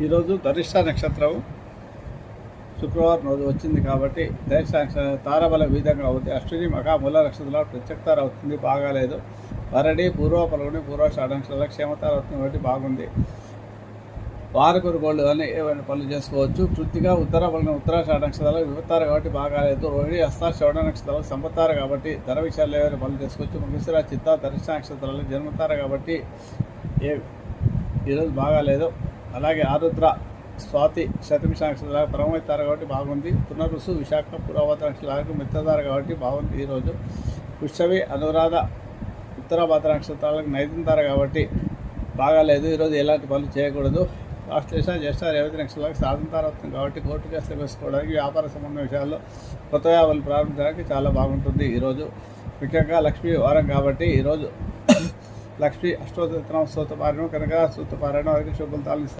ఈరోజు ధనిష్ట నక్షత్రం శుక్రవారం రోజు వచ్చింది కాబట్టి ధనిష్ట నక్షత్రం తారబల విధంగా అవుతుంది. అశ్విని మఖ మూల నక్షత్రాలు ప్రత్యక్షతార అవుతుంది, బాగాలేదు. భరణి పూర్వ పలుగుని పూర్వాషాఢ నక్షత్రాల క్షేమతార అవుతుంది కాబట్టి బాగుంది. వారకొరు గోల్డ్ కానీ ఏమైనా పనులు చేసుకోవచ్చు. కృత్తిగా ఉత్తర పలుగుని ఉత్తరాషాఢ నక్షత్రాలు విభతారు కాబట్టి బాగాలేదు. రోహిణి హస్త శ్రవణ నక్షత్రాలు సంపత్తారు కాబట్టి ధర విషయాలు ఏమైనా పనులు చేసుకోవచ్చు. మృగశిర చిత్త ధనిష్ట నక్షత్రాలు జన్మతారు కాబట్టి ఈరోజు బాగాలేదు. అలాగే ఆరుద్ర స్వాతి శతమిష నక్షత్రాలకు పరమవుతారు కాబట్టి బాగుంది. పునరుసు విశాఖ పురావత నక్షత్రాలకు మిత్రధార కాబట్టి బాగుంది. ఈరోజు పుష్యవి అనురాధ ఉత్తరాభాద్ర నక్షత్రాలకు నైతింతార కాబట్టి బాగాలేదు. ఈరోజు ఎలాంటి పనులు చేయకూడదు. ఆశ్లేష జ్యేష్ఠ రేవతి నక్షత్రాలకు సాధంతార అవుతుంది కాబట్టి కోర్టు కేసులు వేసుకోవడానికి వ్యాపార సంబంధ విషయాల్లో కొత్త వ్యాపారాలు ప్రారంభించడానికి చాలా బాగుంటుంది. ఈరోజు ముఖ్యంగా లక్ష్మీ వారం కాబట్టి ఈరోజు లక్ష్మీ అష్టోత్తర స్తోత్ర పారాయణం, కనక స్తోత్ర పారాయణం, వారికి శుభఫలితాలు